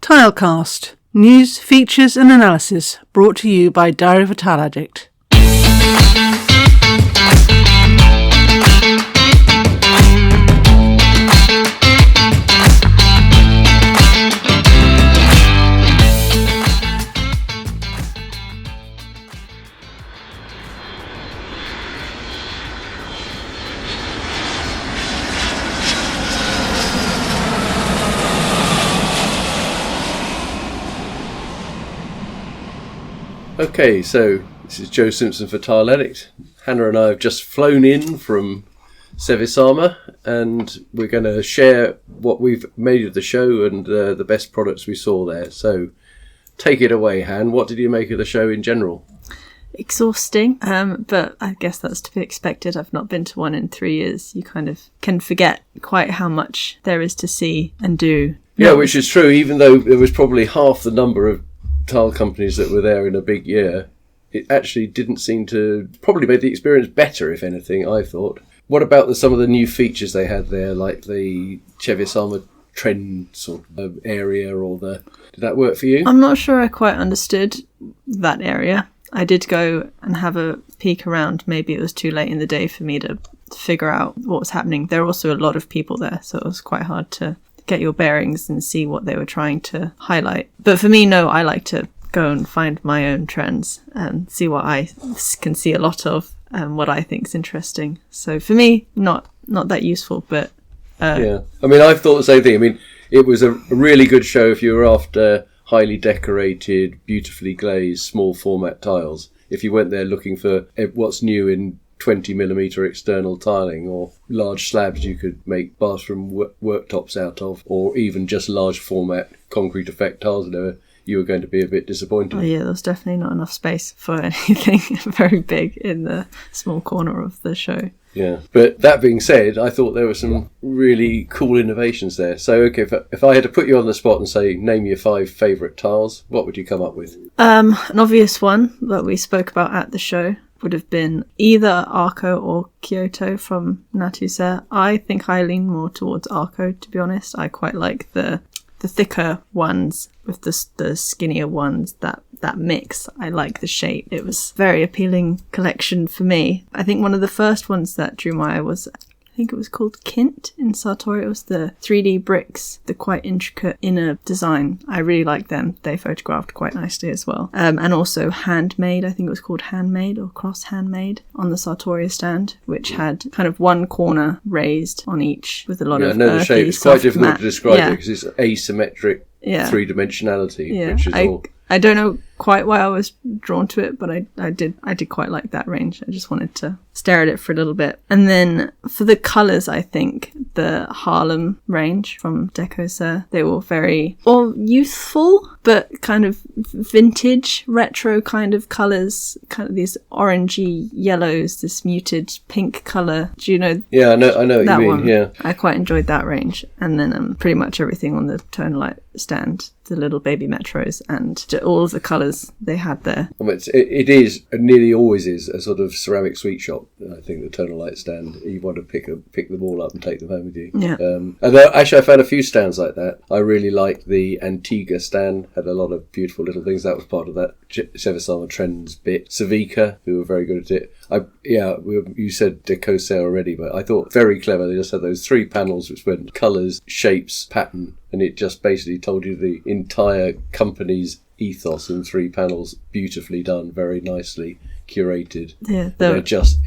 Tilecast. News, features and analysis brought to you by Diary of a Tile Addict. Okay, so this is Joe Simpson for Tile Addict. Hannah and I have just flown in from Cevisama, and we're going to share what we've made of the show and the best products we saw there. So take it away, Han. What did you make of the show in general? Exhausting, but I guess that's to be expected. I've not been to one in 3 years. You kind of can forget quite how much there is to see and do. Yeah, which is true, even though there was probably half the number of tile companies that were there in a big year. It actually didn't seem to probably make the experience better, if anything, I thought. What about some of the new features they had there, like the Cevisama trend sort of area, or did that work for you? I'm not sure I quite understood that area. I did go and have a peek around. Maybe it was too late in the day for me to figure out what was happening. There were also a lot of people there, so it was quite hard to get your bearings and see what they were trying to highlight. But for me, no, I like to go and find my own trends and see what I can see a lot of and what I think is interesting. So for me, not that useful, but yeah. I mean, I thought the same thing. I mean, it was a really good show if you were after highly decorated, beautifully glazed, small format tiles. If you went there looking for what's new in 20mm external tiling, or large slabs you could make bathroom worktops out of, or even just large format concrete effect tiles, you were going to be a bit disappointed. Oh yeah, there was definitely not enough space for anything very big in the small corner of the show. Yeah, but that being said, I thought there were some really cool innovations there. So, okay, if I had to put you on the spot and say, name your 5 favourite tiles, what would you come up with? An obvious one that we spoke about at the show would have been either Arco or Kyoto from Natuse. I think I lean more towards Arco, to be honest. I quite like the thicker ones with the skinnier ones, that mix. I like the shape. It was a very appealing collection for me. I think one of the first ones that drew my eye was, I think it was called Kint in Sartori. It was the 3D bricks, the quite intricate inner design. I really like them. They photographed quite nicely as well. And also Handmade, I think it was called Handmade or Cross Handmade on the Sartori stand, which had kind of one corner raised on each with a lot of the shape. It's quite difficult to describe it because it's asymmetric three-dimensionality, which is all... I don't know quite why I was drawn to it, but I did quite like that range. I just wanted to stare at it for a little bit. And then for the colours, I think the Harlem range from Decoser, they were very youthful, but kind of vintage, retro kind of colours, kind of these orangey yellows, this muted pink colour. Do you know? Yeah, I know what you mean. One? Yeah, I quite enjoyed that range. And then pretty much everything on the Tonalite stand, the little baby metros and all of the colours they had there. I mean, it is, and nearly always is, a sort of ceramic sweet shop. I think the Tonalite stand, you want to pick them all up and take them home with you. Yeah. And actually I found a few stands like that. I really liked the Antigua stand, had a lot of beautiful little things. That was part of that Cevisama Trends bit. Civica, who were very good at it. You said Decoser already, but I thought very clever. They just had those 3 panels which went colours, shapes, pattern, and it just basically told you the entire company's ethos in 3 panels, beautifully done, very nicely curated. Yeah, they're just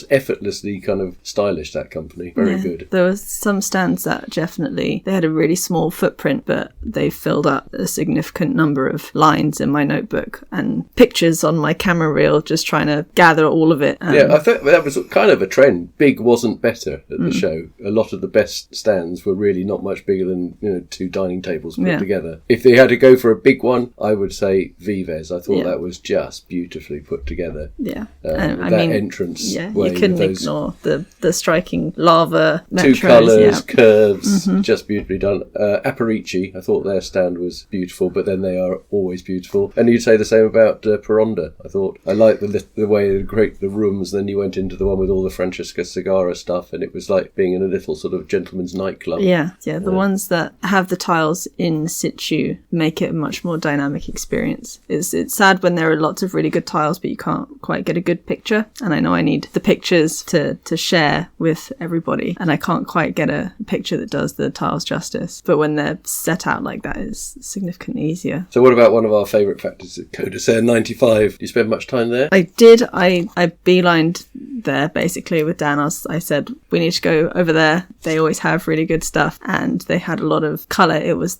effortlessly kind of stylish, that company. Very good. There was some stands that definitely, they had a really small footprint, but they filled up a significant number of lines in my notebook and pictures on my camera reel, just trying to gather all of it. Yeah, I think that was kind of a trend. Big wasn't better at the show. A lot of the best stands were really not much bigger than 2 dining tables put together. If they had to go for a big one, I would say Vives. I thought that was just beautiful. beautifully put together. Yeah. Entrance. Yeah, way you couldn't with those ignore the striking lava two metros, colours, curves, just beautifully done. Aparici, I thought their stand was beautiful, but then they are always beautiful. And you'd say the same about Peronda. I thought I liked the way they create the rooms. Then you went into the one with all the Francesca Sagara stuff, and it was like being in a little sort of gentleman's nightclub. Yeah. The ones that have the tiles in situ make it a much more dynamic experience. It's sad when there are lots of really good tiles, but you can't quite get a good picture. And I know I need the pictures to share with everybody, and I can't quite get a picture that does the tiles justice. But when they're set out like that, it's significantly easier. So what about one of our favourite factors at Côte d'Azur 95? Do you spend much time there? I did. I beelined there basically with Dan. I said, we need to go over there. They always have really good stuff, and they had a lot of colour. It was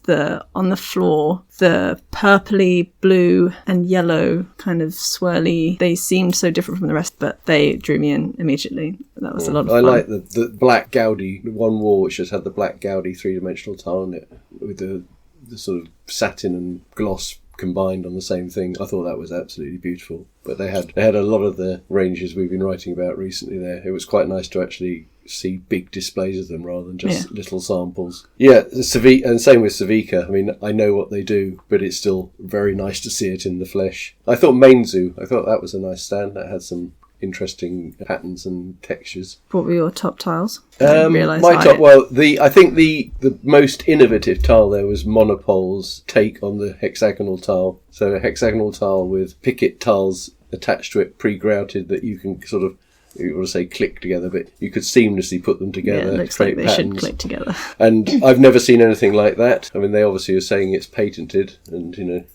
on the floor, the purpley, blue and yellow kind of swirly. They seemed so different from the rest, but they drew me in immediately. That was a lot of fun. I like the black Gaudi, one wall which just had the black Gaudi three-dimensional tile on it with the sort of satin and gloss combined on the same thing. I thought that was absolutely beautiful. But they had a lot of the ranges we've been writing about recently there. It was quite nice to actually see big displays of them rather than just little samples. Yeah, and same with Cevica. I mean, I know what they do, but it's still very nice to see it in the flesh. I thought Mainzu, that was a nice stand. That had some interesting patterns and textures. What were your top tiles? I think the most innovative tile there was Monopol's take on the hexagonal tile. So a hexagonal tile with picket tiles attached to it, pre-grouted, that you can sort of, you want to say click together, but you could seamlessly put them together. Yeah, it looks like they should click together. And I've never seen anything like that. I mean, they obviously are saying it's patented, and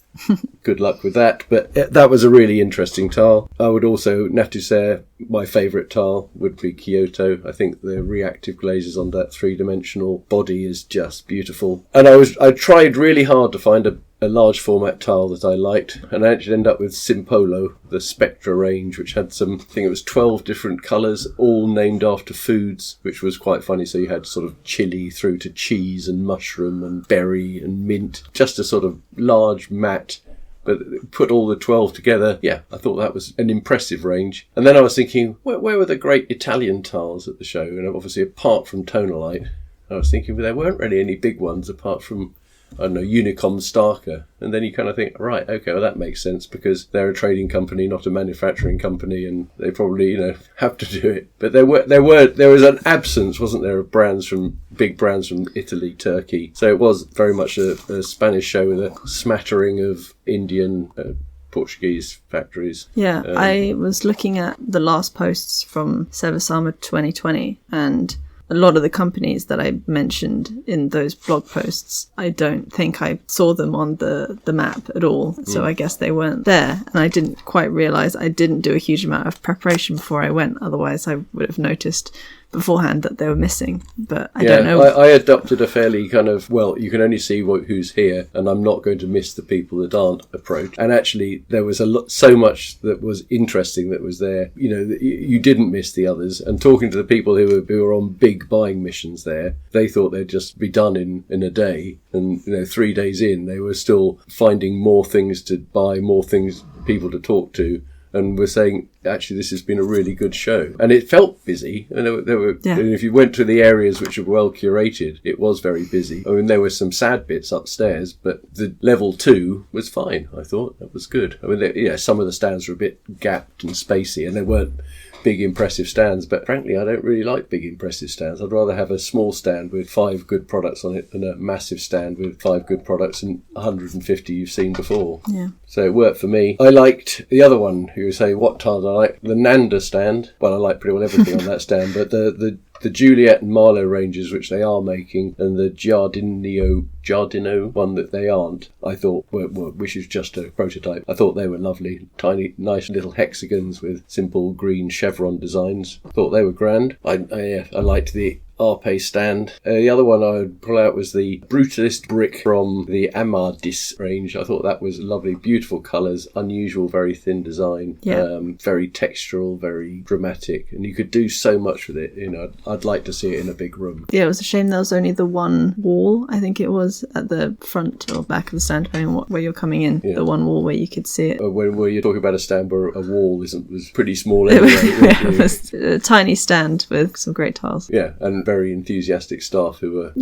good luck with that. But that was a really interesting tile. I would also, Natuzere, my favourite tile would be Kyoto. I think the reactive glazes on that three-dimensional body is just beautiful. And I tried really hard to find a large format tile that I liked, and I actually ended up with Simpolo, the Spectra range, which had I think it was 12 different colours, all named after foods, which was quite funny. So you had sort of chili through to cheese and mushroom and berry and mint, just a sort of large mat. But put all the 12 together, I thought that was an impressive range. And then I was thinking, where were the great Italian tiles at the show? And obviously, apart from Tonalite, I was thinking, well, there weren't really any big ones apart from, I don't know, Unicom Starker. And then you kind of think, right, okay, well, that makes sense because they're a trading company, not a manufacturing company, and they probably, have to do it. But there was an absence, wasn't there, of big brands from Italy, Turkey. So it was very much a Spanish show with a smattering of Indian, Portuguese factories. Yeah, I was looking at the last posts from Cevisama 2020, and a lot of the companies that I mentioned in those blog posts, I don't think I saw them on the map at all. So I guess they weren't there. And I didn't quite realise I didn't do a huge amount of preparation before I went. Otherwise, I would have noticed beforehand that they were missing. But I don't know. I adopted a fairly kind of, you can only see who's here, and I'm not going to miss the people that aren't approached. And actually, there was so much that was interesting that was there. You didn't miss the others. And talking to the people who were on big buying missions there, they thought they'd just be done in a day. And 3 days in, they were still finding more things to buy, more things, people to talk to. And we're saying, actually, this has been a really good show. And it felt busy. And there were, and if you went to the areas which were well curated, it was very busy. I mean, there were some sad bits upstairs, but the level 2 was fine, I thought. That was good. I mean, some of the stands were a bit gapped and spacey, and they weren't big impressive stands, but frankly I don't really like big impressive stands. I'd rather have a small stand with 5 good products on it than a massive stand with 5 good products and 150 you've seen before. So it worked for me. I liked the other one. You say, what tile did I like? The Nanda stand. Well, I like pretty well everything on that stand, but the Juliet and Marlowe ranges, which they are making, and the Giardino one that they aren't, I thought, which is just a prototype, I thought they were lovely. Tiny, nice little hexagons with simple green chevron designs. I thought they were grand. I liked the Arpe stand. The other one I would pull out was the Brutalist brick from the Amadis range. I thought that was lovely, beautiful colours, unusual, very thin design, very textural, very dramatic, and you could do so much with it. I'd like to see it in a big room. Yeah, it was a shame there was only the one wall, I think it was, at the front or back of the stand, depending on where you're coming in. Yeah. The one wall where you could see it. When you're talking about a stand where a wall was pretty small anyway. It was a tiny stand with some great tiles. Yeah, and very enthusiastic staff who were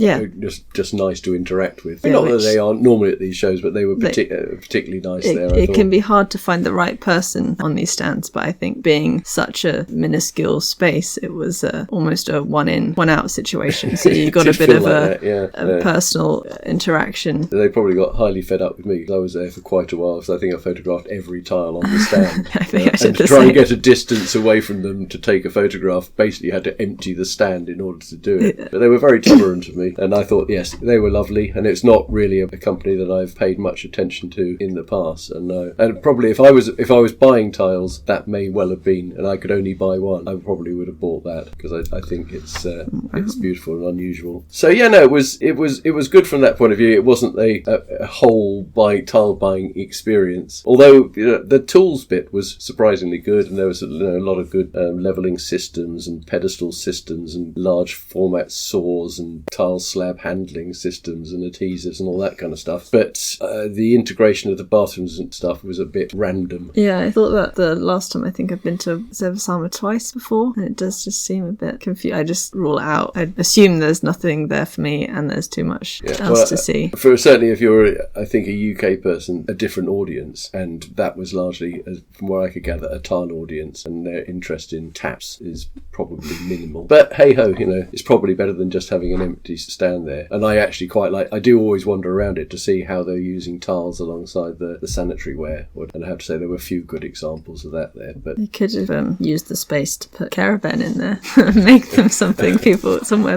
just nice to interact with. Yeah, Not that they aren't normally at these shows, but they were particularly nice there. It can be hard to find the right person on these stands, but I think being such a minuscule space, it was almost a one in, one out situation. So you got a bit of a personal interaction. They probably got highly fed up with me because I was there for quite a while, so I think I photographed every tile on the stand. I think I should and to try and get a distance away from them to take a photograph, basically had to empty the stand in order to do it. Yeah. But they were very tolerant of me, and I thought, yes, they were lovely, and it's not really a company that I've paid much attention to in the past. And probably if I was buying tiles, that may well have been, and I could only buy one, I probably would have bought that because I think it's beautiful and unusual. So yeah, no, it was good from that point of view. It wasn't a whole tile buying experience, although the tools bit was surprisingly good, and there was a lot of good leveling systems and pedestal systems and large format saws and tile slab handling systems and adhesives and all that kind of stuff. But the integration of the bathrooms and stuff was a bit random. Yeah, I thought that the last time, I think I've been to Cevisama twice before, and it does just seem a bit confused. I just rule it out. I assume there's nothing there for me and there's too much else to see. Certainly if you're, I think, a UK person, a different audience, and that was largely, from where I could gather, a tile audience, and their interest in taps is probably minimal. But hey ho, it's probably better than just having an empty stand there. And I actually quite I do always wander around it to see how they're using tiles alongside the sanitary ware. And I have to say there were a few good examples of that there. But you could have used the space to put Caravan in there, make them somewhere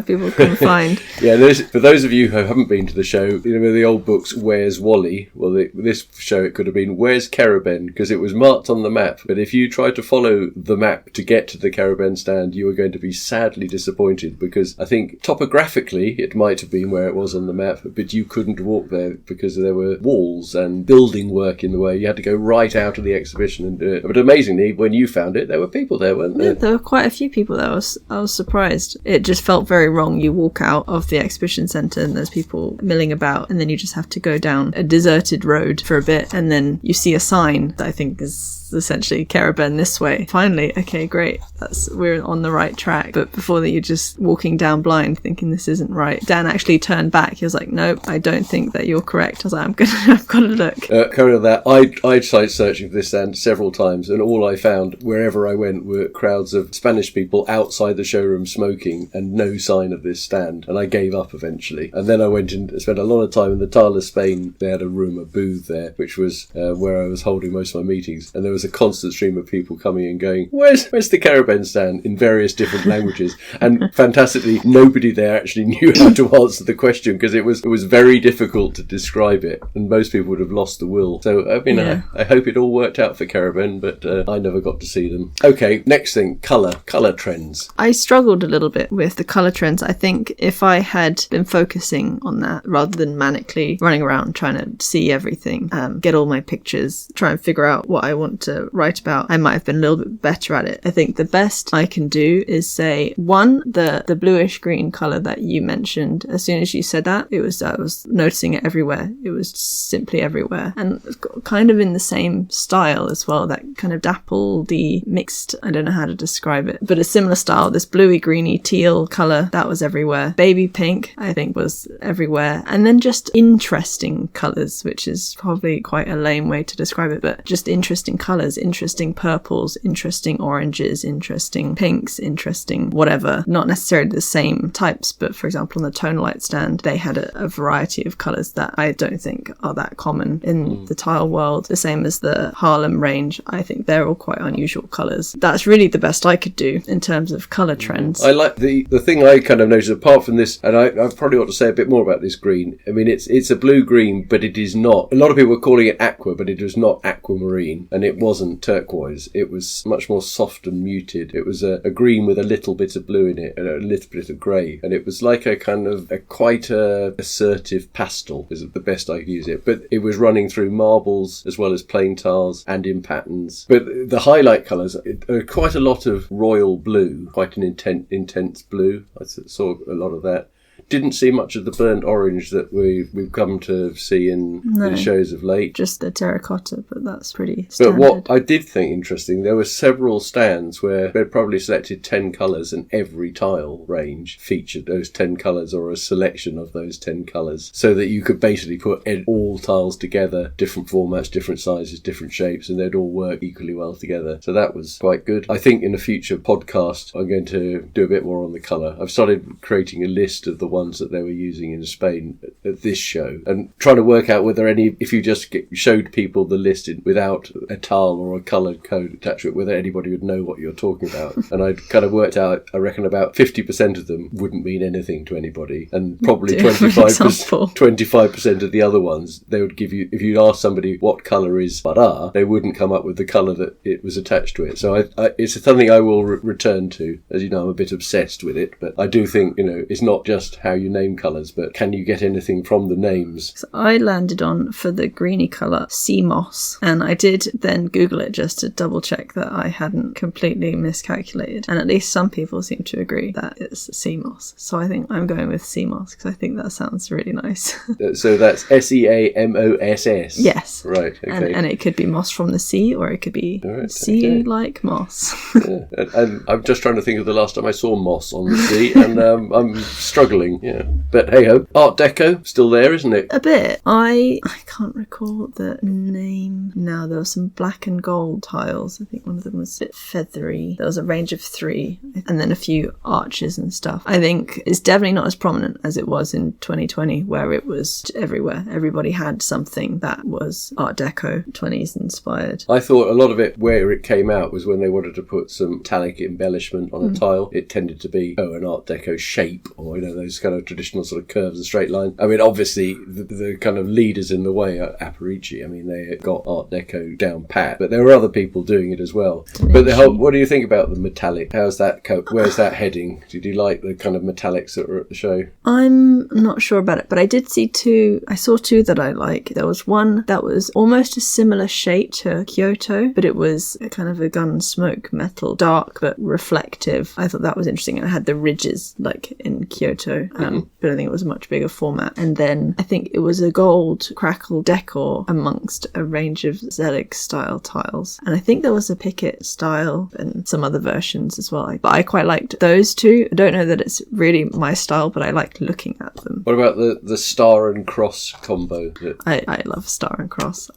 people can find. Yeah, for those of you who haven't been to the show, the old books, Where's Wally? Well, this show it could have been Where's Caravan, because it was marked on the map. But if you tried to follow the map to get to the Caravan stand, you were going to be sadly disappointed, because I think topographically it might have been where it was on the map, but you couldn't walk there because there were walls and building work in the way. You had to go right out of the exhibition and do it. But amazingly, when you found it, there were people there, weren't there? Yeah, there were quite a few people there. I was surprised. It just felt very wrong. You walk out of the exhibition centre and there's people milling about, and then you just have to go down a deserted road for a bit, and then you see a sign that I think is essentially Caravan this way. Finally, okay, great, we're on the right track. But before that, you're just walking down blind thinking this isn't right. Dan actually turned back. He was like, nope, I don't think that you're correct. I was like, I've got to look. Coming on that, I tried searching for this stand several times, and all I found wherever I went were crowds of Spanish people outside the showroom smoking, and no sign of this stand, and I gave up eventually. And then I went and spent a lot of time in the Tile of Spain. They had a booth there, which was where I was holding most of my meetings, and there was a constant stream of people coming and going, where's the Caravan stand, in various different languages. And fantastically, nobody there actually knew how to answer the question, because it was very difficult to describe it, and most people would have lost the will. So I hope it all worked out for Caravan, but I never got to see them. Okay, next thing, colour trends. I struggled a little bit with the colour trends. I think if I had been focusing on that rather than manically running around trying to see everything, get all my pictures, try and figure out what I want to write about, I might have been a little bit better at it. I think the best I can do is say, one, the bluish green colour that you mentioned. As soon as you said that, I was noticing it everywhere. It was simply everywhere, and kind of in the same style as well, that kind of dappledy mixed, I don't know how to describe it, but a similar style, this bluey greeny teal colour, that was everywhere. Baby pink, I think, was everywhere. And then just interesting colours, which is probably quite a lame way to describe it, but just interesting colours, interesting purples, interesting oranges, interesting pinks, interesting whatever. Not necessarily the same types, but for example on the Tonalite stand, they had a variety of colours that I don't think are that common in the tile world. The same as the Harlem range. I think they're all quite unusual colours. That's really the best I could do in terms of colour trends. I like the thing I kind of noticed, apart from this, and I probably ought to say a bit more about this green. I mean, it's a blue green, but it is not. A lot of people were calling it aqua, but it was not aquamarine, and it wasn't turquoise. It was much more soft and muted. It was a green with a little bit of blue in it and a little bit of grey. And it was like a kind of quite assertive pastel is the best I could use it. But it was running through marbles as well as plain tiles and in patterns. But the highlight colours are quite a lot of royal blue, quite an intense blue. I saw a lot of that. Didn't see much of the burnt orange that we've come to see in shows of late. Just the terracotta, but that's pretty standard. But what I did think interesting, there were several stands where they'd probably selected 10 colours and every tile range featured those 10 colours or a selection of those 10 colours, so that you could basically put all tiles together, different formats, different sizes, different shapes, and they'd all work equally well together. So that was quite good. I think in a future podcast I'm going to do a bit more on the colour. I've started creating a list of the ones that they were using in Spain at this show and trying to work out whether if you just showed people the list without a tile or a coloured code attached to it, whether anybody would know what you're talking about. And I kind of worked out, I reckon about 50% of them wouldn't mean anything to anybody, and probably 25% of the other ones, they would give you, if you ask somebody what colour is Bara, they wouldn't come up with the colour that it was attached to it. So it's something I will return to. As you know, I'm a bit obsessed with it, but I do think, it's not just how you name colours, but can you get anything from the names? So I landed on, for the greeny colour, sea moss, and I did then Google it just to double check that I hadn't completely miscalculated, and at least some people seem to agree that it's sea moss. So I think I'm going with sea moss because I think that sounds really nice. So that's SEAMOSS? Yes. Right, okay. And it could be moss from the sea, or it could be sea-like moss. Yeah. And I'm just trying to think of the last time I saw moss on the sea, and I'm struggling. Yeah, but hey ho, Art Deco still there, isn't it? A bit. I can't recall the name now. There were some black and gold tiles. I think one of them was a bit feathery. There was a range of 3, and then a few arches and stuff. I think it's definitely not as prominent as it was in 2020, where it was everywhere. Everybody had something that was Art Deco 20s inspired. I thought a lot of it, where it came out, was when they wanted to put some metallic embellishment on a tile. It tended to be an Art Deco shape, or those kind of traditional sort of curves and straight lines. I mean, obviously the kind of leaders in the way are Aparici. I mean, they got Art Deco down pat, but there were other people doing it as well. But what do you think about the metallic? How's that where's that heading? Did you like the kind of metallics that were at the show? I'm not sure about it, but I did see 2. I saw 2 that I like. There was one that was almost a similar shape to Kyoto, but it was a kind of a gun smoke metal, dark but reflective. I thought that was interesting. It had the ridges like in Kyoto, but I think it was a much bigger format. And then I think it was a gold crackle decor amongst a range of Zelig style tiles. And I think there was a Picket style and some other versions as well. But I quite liked those 2. I don't know that it's really my style, but I liked looking at them. What about the star and cross combo? I love star and cross.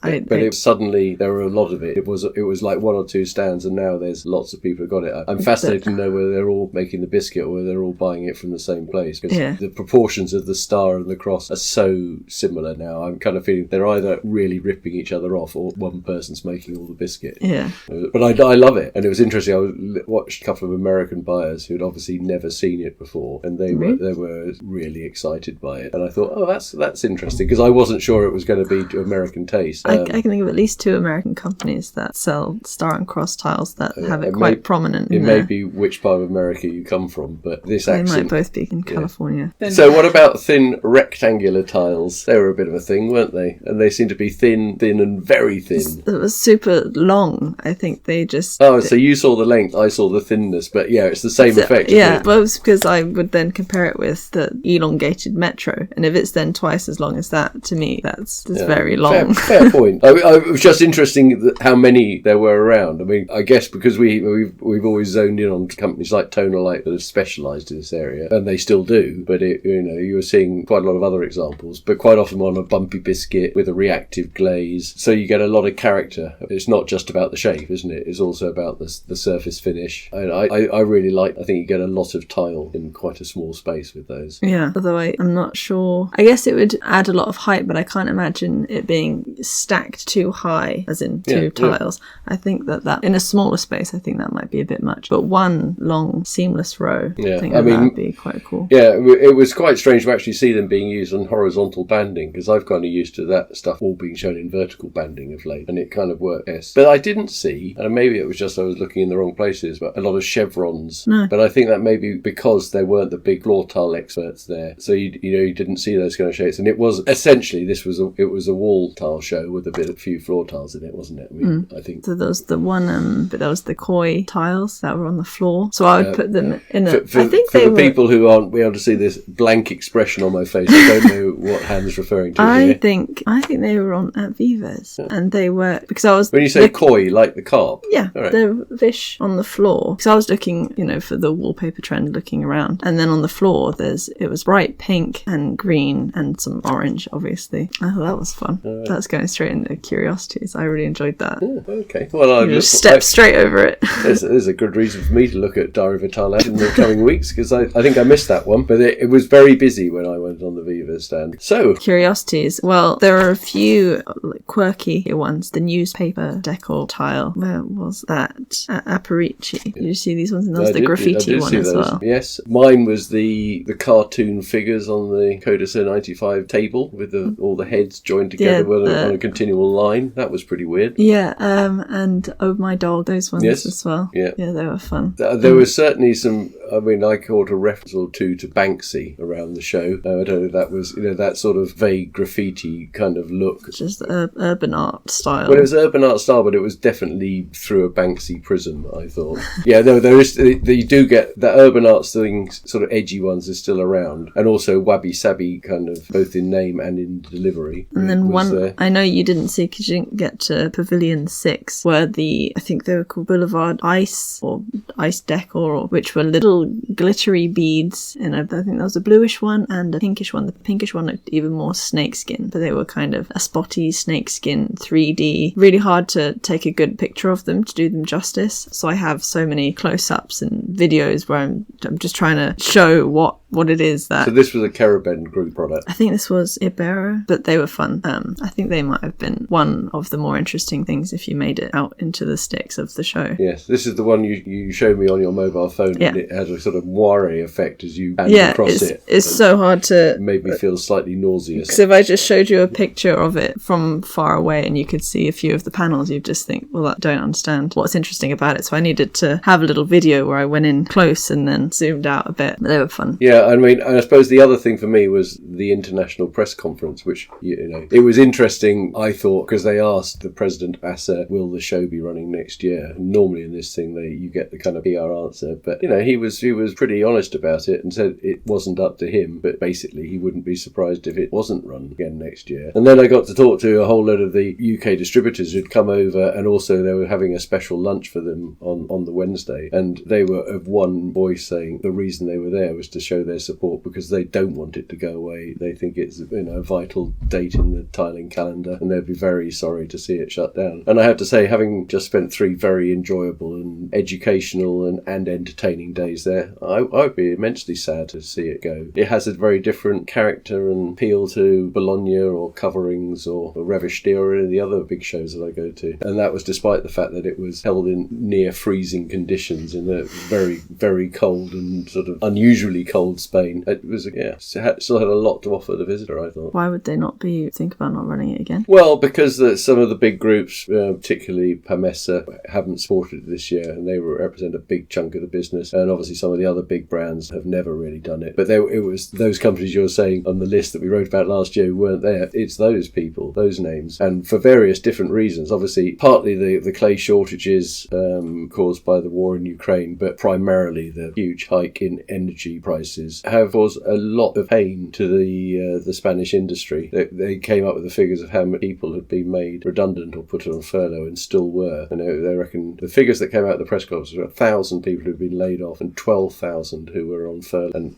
Suddenly there were a lot of it. It was like 1 or 2 stands, and now there's lots of people who got it. I'm fascinated to know whether they're all making the biscuit or whether they're all buying it from the same place, because the proportions of the star and the cross are so similar now. I'm kind of feeling they're either really ripping each other off, or one person's making all the biscuit. Yeah. But I love it, and it was interesting. I watched a couple of American buyers who'd obviously never seen it before, and they were really excited by it. And I thought, that's interesting, because I wasn't sure it was going to be to American taste. I can think of at least 2 American companies that sell star and cross tiles that have it quite prominent. It may be which part of America you come from, but this accent. They might both be in California. So what about thin rectangular tiles? They were a bit of a thing, weren't they? And they seem to be thin and very thin. It was super long. I think they just... Oh, so you saw the length, I saw the thinness, but it's the same effect. Yeah, well, it's because I would then compare it with the elongated Metro, and if it's then twice as long as that, to me, that's very long. Fair point. It was just interesting how many there were around. I mean, I guess because we've always zoned in on companies like Tonalite that have specialised in this area, and they still do, but you were seeing quite a lot of other examples, but quite often on a bumpy biscuit with a reactive glaze, so you get a lot of character. It's not just about the shape, isn't it? It's also about the surface finish. I really like, I think you get a lot of tile in quite a small space with those. Yeah, although I'm not sure. I guess it would add a lot of height, but I can't imagine it being stacked too high, as in 2 tiles. Yeah. I think that in a smaller space, I think that might be a bit much. But one long seamless row, I think that would be quite cool. Yeah, it was quite strange to actually see them being used on horizontal banding, because I've kind of used to that stuff all being shown in vertical banding of late, and it kind of worked. Yes. But I didn't see, and maybe it was just I was looking in the wrong places, but a lot of chevrons. No. But I think that may be because there weren't the big floor tile experts there, so you didn't see those kind of shapes. And it was essentially it was a wall tile show with a few floor tiles in it, wasn't it? I mean, I think so. There was the one, but there was the koi tiles that were on the floor. So I would put them in a. For, I think for they the were. people who aren't be able to see this blank expression on my face, I don't know what Hannah's referring to I here. think they were on at Viva's, and they were because I was. When you say koi, like the carp. Yeah, All right. the fish on the floor. Because I was looking, for the wallpaper trend, looking around, and then on the floor, it was bright pink and green and some orange, obviously. Oh, that was fun. That's going straight into curiosities. I really enjoyed that. Yeah, okay. Well, I'll You just step straight over it. There's a good reason for me to look at Diary of a Thai Lad in the coming weeks, because I think I missed that one, but it was very busy when I went on the Viva stand. So, Curiosities. Well, there are a few quirky ones. The newspaper decor tile. Where was that? At Aparici. Did you see these ones? And there was the graffiti one as well. Yes. Mine was the cartoon figures on the Codicil 95 table with all the heads joined together on a continual line. That was pretty weird. Yeah, and Oh My Dog, those ones as well. Yeah, they were fun. There was certainly some, I caught a reference or two to Banksy around the show. I don't know if that was, that sort of vague graffiti kind of look. Just urban art style. Well, it was urban art style, but it was definitely through a Banksy prism, I thought. Yeah, there is, you do get the urban art thing, sort of edgy ones is still around, and also Wabi Sabi kind of, both in name and in delivery. And then I know you didn't see because you didn't get to Pavilion 6, where I think they were called Boulevard Ice or Ice Decor, which were little glittery beads. And I think there was a bluish one and a pinkish one. The pinkish one looked even more snakeskin, but they were kind of a spotty snakeskin 3D. Really hard to take a good picture of them to do them justice. So I have so many close-ups and videos where I'm just trying to show what it is that... So this was a Carabin group product? I think this was Ibero, but they were fun. I think they might have been one of the more interesting things if you made it out into the sticks of the show. Yes, this is the one you showed me on your mobile phone, and it has a sort of moire effect as you band across it. It's so hard to... It made me feel slightly nauseous. Because if I just showed you a picture of it from far away and you could see a few of the panels, you'd just think, well, I don't understand what's interesting about it. So I needed to have a little video where I went in close and then zoomed out a bit. But they were fun. Yeah, I suppose the other thing for me was the international press conference, which, it was interesting, I thought, because they asked the president, Asser, will the show be running next year? And normally in this thing, you get the kind of PR answer. But, he was pretty honest about it and said it wasn't up to him, but basically he wouldn't be surprised if it wasn't run again next year. And then I got to talk to a whole load of the UK distributors who'd come over, and also they were having a special lunch for them on the Wednesday. And they were of one voice saying the reason they were there was to show their support because they don't want it to go away. They think it's a vital date in the tiling calendar, and they'd be very sorry to see it shut down. And I have to say, having just spent 3 very enjoyable and educational and entertaining days there, I would be immensely sad to see it go. It has a very different character and appeal to Bologna or Coverings or Revishti or any of the other big shows that I go to. And that was despite the fact that it was held in near freezing conditions in a very, very cold and sort of unusually cold Spain. It was, still had a lot to offer the visitor, I thought. Why would they not think about not running it again? Well, because some of the big groups, particularly Pamesa, haven't supported it this year, and they represent a big chunk of the business. And obviously some of the other big brands have never really done it. But it was those companies you were saying on the list that we wrote about last year who weren't there. It's those people, those names. And for various different reasons. Obviously, partly the clay shortages caused by the war in Ukraine, but primarily the huge hike in energy prices have caused a lot of pain to the Spanish industry. They came up with the figures of how many people had been made redundant or put on furlough and still were. And they reckon the figures that came out of the press conference were 1,000 people who'd been laid off and 12,000 who were on furlough. And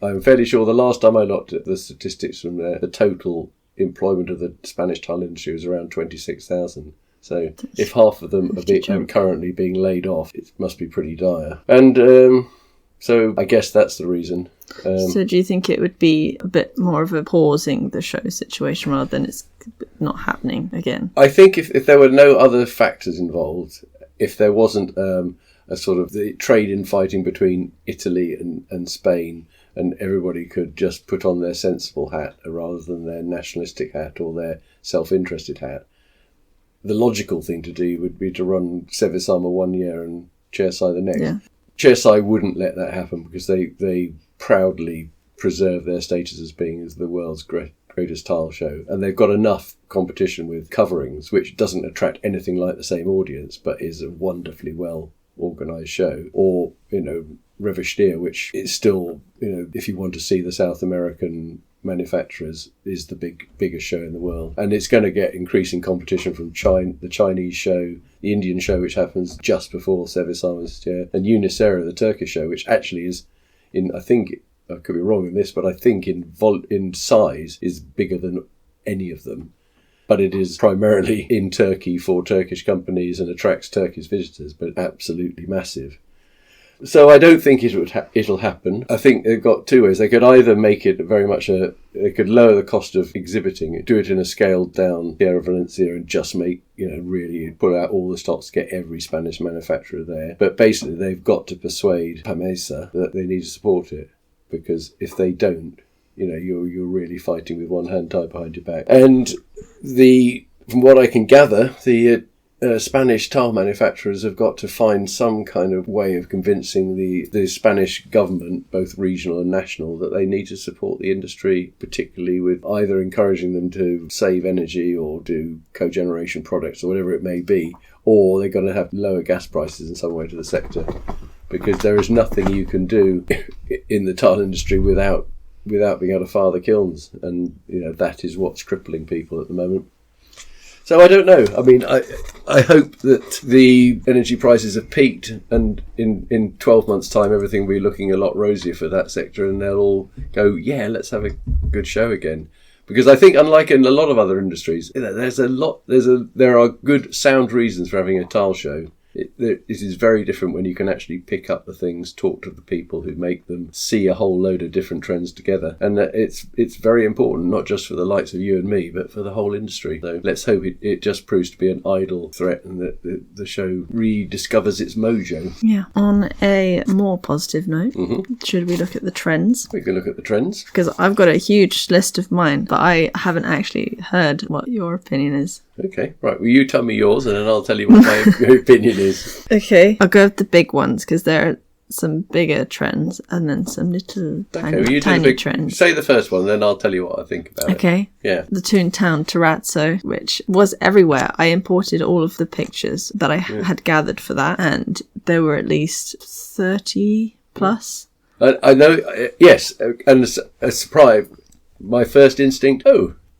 I'm fairly sure the last time I looked at the statistics from there, the total employment of the Spanish tile industry was around 26,000. So if half of them are currently being laid off, it must be pretty dire. And so I guess that's the reason. So do you think it would be a bit more of a pausing the show situation rather than it's not happening again? I think if there were no other factors involved, if there wasn't a sort of the trade infighting between Italy and Spain, and everybody could just put on their sensible hat rather than their nationalistic hat or their self-interested hat. The logical thing to do would be to run Cevisama 1 year and Cersei the next. Yeah. Cersei wouldn't let that happen because they proudly preserve their status as being the world's greatest tile show, and they've got enough competition with coverings, which doesn't attract anything like the same audience, but is a wonderfully well organised show. Or, Revestir, which is still, if you want to see the South American manufacturers, is the biggest show in the world, and it's going to get increasing competition from the Chinese show, the Indian show, which happens just before Cevisama's year, and Unicera, the Turkish show, which actually is I think I could be wrong in this, but I think in size is bigger than any of them, but it is primarily in Turkey for Turkish companies and attracts Turkish visitors, but absolutely massive. So I don't think it'll happen. I think they've got two ways. They could either make it very much they could lower the cost of exhibiting, do it in a scaled down Sierra Valencia and just make, really pull out all the stops, get every Spanish manufacturer there. But basically they've got to persuade Pamesa that they need to support it, because if they don't, you're really fighting with one hand tied behind your back. And from what I can gather, the Spanish tile manufacturers have got to find some kind of way of convincing the Spanish government, both regional and national, that they need to support the industry, particularly with either encouraging them to save energy or do cogeneration products or whatever it may be, or they're going to have lower gas prices in some way to the sector, because there is nothing you can do in the tile industry without being able to fire the kilns, and that is what's crippling people at the moment. So I don't know. I mean, I hope that the energy prices have peaked, and in 12 months' time, everything will be looking a lot rosier for that sector, and they'll all go, yeah, let's have a good show again. Because I think, unlike in a lot of other industries, there are good, sound reasons for having a tile show. It is very different when you can actually pick up the things, talk to the people who make them, see a whole load of different trends together. And it's very important, not just for the likes of you and me, but for the whole industry. So let's hope it just proves to be an idle threat, and that the show rediscovers its mojo. Yeah. On a more positive note, should we look at the trends? We can look at the trends. Because I've got a huge list of mine, but I haven't actually heard what your opinion is. Okay, right. Well, you tell me yours, and then I'll tell you what my opinion is. Okay. I'll go with the big ones, because there are some bigger trends and then some little tiny trends. Say the first one, then I'll tell you what I think about it. Okay. Yeah. The Toontown Terrazzo, which was everywhere. I imported all of the pictures that I had gathered for that, and there were at least 30 plus. I know, yes, and a surprise. My first instinct,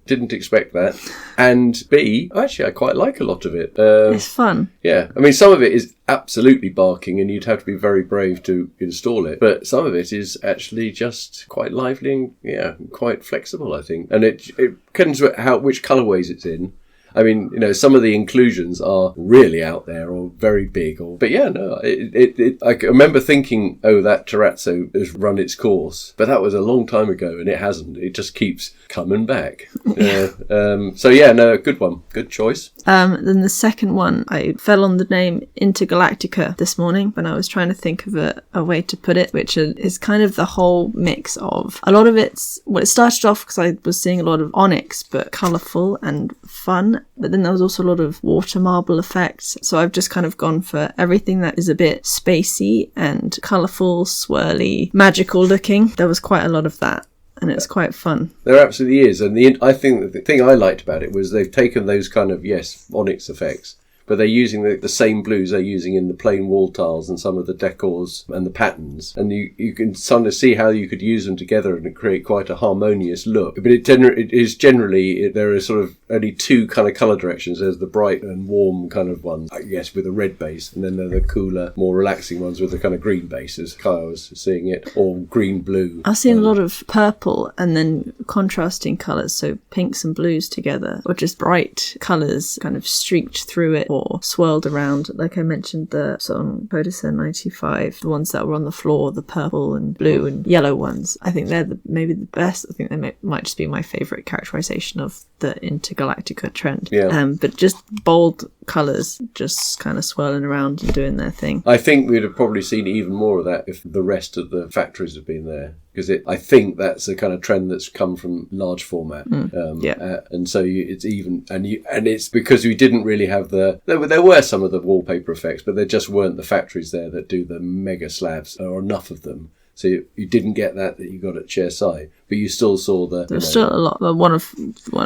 didn't expect that. And B, actually, I quite like a lot of it. It's fun. Yeah. I mean, some of it is absolutely barking and you'd have to be very brave to install it. But some of it is actually just quite lively and, quite flexible, I think. And it depends which colourways it's in. I mean, some of the inclusions are really out there or very big. But yeah, no, I remember thinking, that Terrazzo has run its course. But that was a long time ago, and it hasn't. It just keeps coming back. So yeah, no, good one. Good choice. Then the second one, I fell on the name Intergalactica this morning when I was trying to think of a way to put it, which is kind of the whole mix of a lot of it started off because I was seeing a lot of onyx, but colourful and fun. But then there was also a lot of water marble effects. So I've just kind of gone for everything that is a bit spacey and colourful, swirly, magical looking. There was quite a lot of that. And it's quite fun. There absolutely is. And I think the thing I liked about it was they've taken those kind of, onyx effects, but they're using the same blues they're using in the plain wall tiles and some of the decors and the patterns. And you can sort of see how you could use them together and create quite a harmonious look. But it is generally, there are sort of only two kind of colour directions. There's the bright and warm kind of ones, I guess, with a red base. And then there are the cooler, more relaxing ones with the kind of green base, as Kyle was seeing it, or green-blue. I've seen a lot of purple and then contrasting colours, so pinks and blues together, or just bright colours kind of streaked through it, or swirled around. Like I mentioned, the song Codice 95, the ones that were on the floor, the purple and blue and yellow ones. I think they're maybe the best. I think they might just be my favourite characterisation of the Intergalactica trend. Yeah. But just bold colours just kind of swirling around and doing their thing. I think we'd have probably seen even more of that if the rest of the factories had been there. because I think that's a kind of trend that's come from large format. And so it's even, and it's because we didn't really have there were some of the wallpaper effects, but there just weren't the factories there that do the mega slabs or enough of them. So you didn't get that you got at Chairside, but you still saw There's still a lot. One of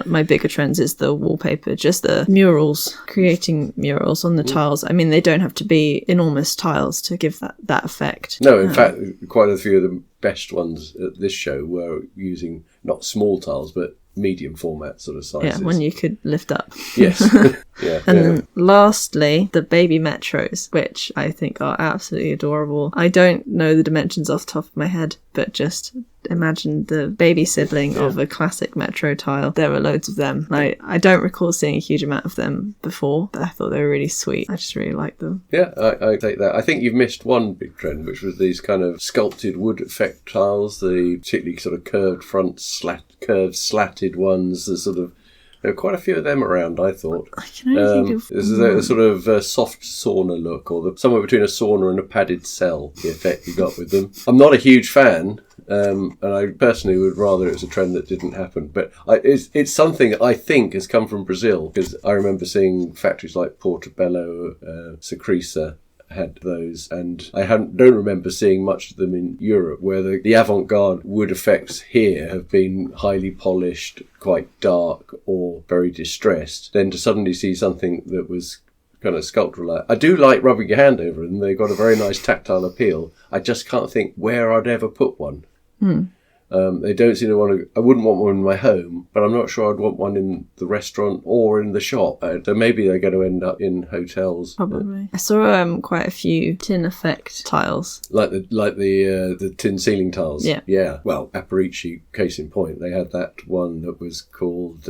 my bigger trends is the wallpaper, just the murals, creating murals on the tiles. I mean, they don't have to be enormous tiles to give that effect. No, in fact, quite a few of the best ones at this show were using not small tiles, but medium format sort of sizes. Yeah, one you could lift up. Yes. Then lastly, the baby metros, which I think are absolutely adorable. I don't know the dimensions off the top of my head, but just imagine the baby sibling of a classic metro tile. There are loads of them. I don't recall seeing a huge amount of them before, but I thought they were really sweet. I just really like them. Yeah, I take that. I think you've missed one big trend, which was these kind of sculpted wood effect tiles, the particularly sort of curved front, curved slatted ones. There are quite a few of them around, I thought. I can only think of there's a sort of soft sauna look, or somewhere between a sauna and a padded cell, the effect you got with them. I'm not a huge fan, and I personally would rather it was a trend that didn't happen. But it's something that I think has come from Brazil, because I remember seeing factories like Portobello, Secresa, had those, and I don't remember seeing much of them in Europe, where the avant-garde wood effects here have been highly polished, quite dark, or very distressed. Then to suddenly see something that was kind of sculptural. I do like rubbing your hand over them. They've got a very nice tactile appeal. I just can't think where I'd ever put one. They don't seem to want to. I wouldn't want one in my home, but I'm not sure I'd want one in the restaurant or in the shop. So maybe they're going to end up in hotels. Probably. I saw quite a few tin effect tiles, like the tin ceiling tiles. Yeah. Well, Aparici, case in point, they had that one that was called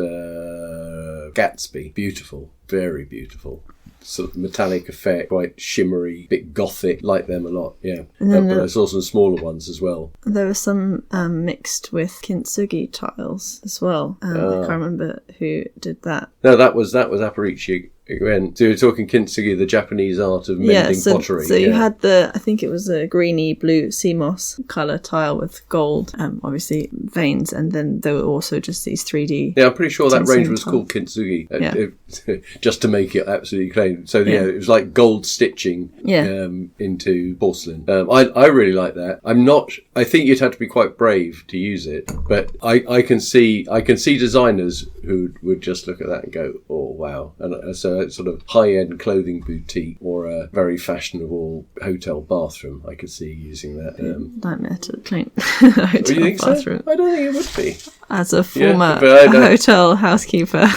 Gatsby. Beautiful, very beautiful. Sort of metallic effect, quite shimmery, bit gothic. Like them a lot, yeah. But I saw some smaller ones as well. There were some mixed with kintsugi tiles as well. I can't remember who did that. No, that was Aparici. Again, so you're talking kintsugi, the Japanese art of mending pottery. So you had I think it was a greeny blue sea moss colour tile with gold, obviously veins, and then there were also just these 3D. Yeah, I'm pretty sure that range was called kintsugi, just to make it absolutely clean. So it was like gold stitching into porcelain. I really like that. I think you'd have to be quite brave to use it, but I can see designers who would just look at that and go, oh wow, and so a sort of high-end clothing boutique or a very fashionable hotel bathroom, I could see using that. Nightmare to clean hotel bathroom. So? I don't think it would be. As a former hotel housekeeper,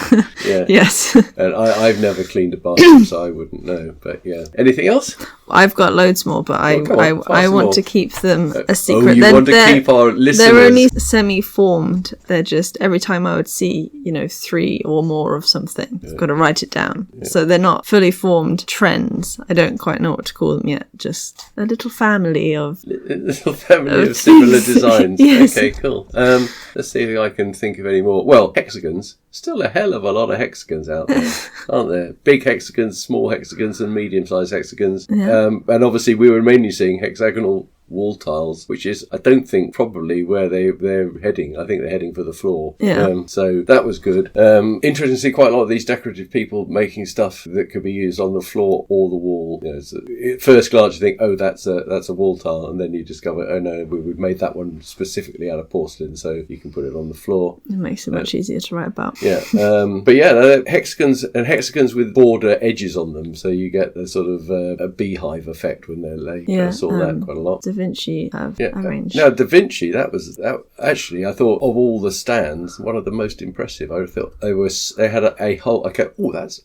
yes. And I I've never cleaned a bathroom, so I wouldn't know. But yeah. Anything else? I've got loads more, but I want to keep them a secret. Oh, you want to keep our listeners... They're only semi-formed. They're just, every time I would see, 3 or more of something, I've got to write it down. Yeah. So they're not fully formed trends. I don't quite know what to call them yet. Just a little family of... of similar designs. Yes. Okay, cool. Let's see if I can think of any more. Well, hexagons. Still a hell of a lot of hexagons out there, aren't there? Big hexagons, small hexagons, and medium-sized hexagons. Yeah. And obviously we were mainly seeing hexagonal wall tiles, which is, I don't think, probably where they're heading. I think they're heading for the floor. Yeah. So that was good. Interesting to see quite a lot of these decorative people making stuff that could be used on the floor or the wall. So at first glance you think, oh, that's a wall tile, and then you discover, oh no, we've made that one specifically out of porcelain, so you can put it on the floor. It makes it much easier to write about. Yeah. But yeah, hexagons with border edges on them, so you get the sort of a beehive effect when they're laid. Yeah. I saw that quite a lot. Da Vinci have arranged. Now, Da Vinci, that actually, I thought of all the stands, one of the most impressive. I thought they had a whole. I kept, that's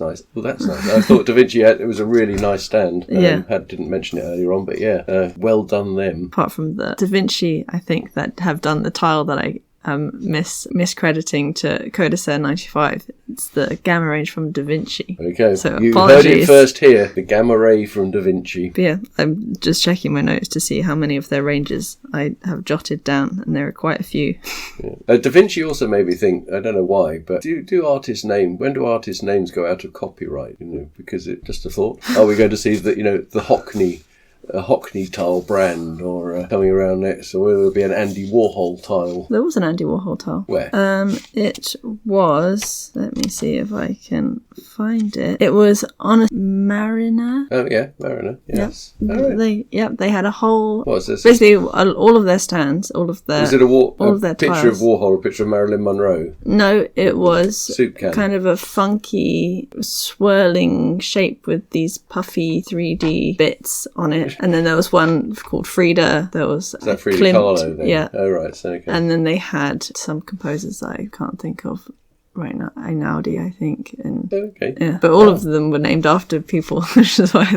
nice. Oh, that's nice. I thought Da Vinci it was a really nice stand. Didn't mention it earlier on, but yeah, well done them. Apart from the Da Vinci, I think that have done the tile that I miscrediting to Codicer 95. It's the gamma range from Da Vinci. Okay, so you apologies. Heard it first here, the gamma ray from Da Vinci. But yeah, I'm just checking my notes to see how many of their ranges I have jotted down, and there are quite a few. Yeah. Da Vinci also made me think, I don't know why, but when do artists' names go out of copyright? Because it just a thought. Are we going to see the Hockney a Hockney tile brand or coming around next, or whether it would be an Andy Warhol tile. There was an Andy Warhol tile. Where? It was, let me see if I can find it. It was on a Mariner. Oh yeah, Mariner. Yes. They had a whole. What is this? Basically, all of their stands, all of their. Was it all a of their picture tiles. of Warhol, a picture of Marilyn Monroe? No, it was Soup can. kind of a funky swirling shape with these puffy 3D bits on it. And then there was one called Frida. There was Is that Frida Klimt. Kahlo then? Yeah. Oh right, so okay. And then they had some composers that I can't think of right now. Einaudi, I think. And Okay. yeah, but all of them were named after people, which is why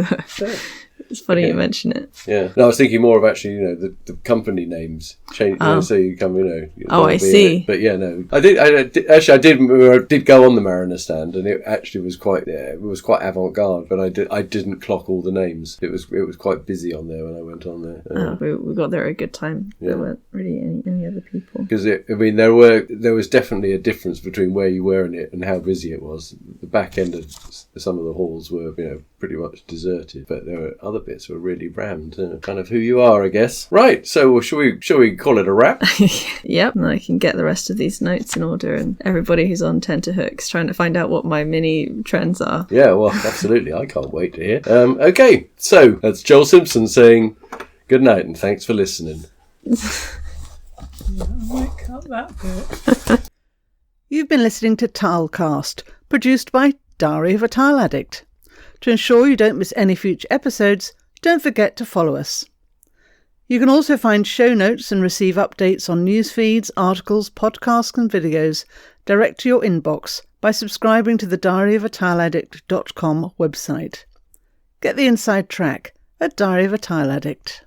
it's funny you mention it. Yeah. No, I was thinking more of actually, the company names change. So you come, I see. But yeah, no, I did go on the Mariner stand, and it actually was quite avant-garde. But I didn't clock all the names. It was quite busy on there when I went on there. We got there at a good time. Yeah. There weren't really any other people. Because there was definitely a difference between where you were in it and how busy it was. The back end of some of the halls were pretty much deserted, but there were other bits were really rammed. Kind of who you are, I guess. Right. So shall we call it a wrap? Yep. And I can get the rest of these notes in order, and everybody who's on tenterhooks trying to find out what my mini trends are. Yeah. Well, absolutely. I can't wait to hear. Okay. So that's Joel Simpson saying good night and thanks for listening. I might cut that bit. You've been listening to Tilecast, produced by Diary of a Tile Addict. To ensure you don't miss any future episodes, don't forget to follow us. You can also find show notes and receive updates on news feeds, articles, podcasts and videos direct to your inbox by subscribing to the diaryofattileaddict.com website. Get the inside track at Diary of a Tile Addict.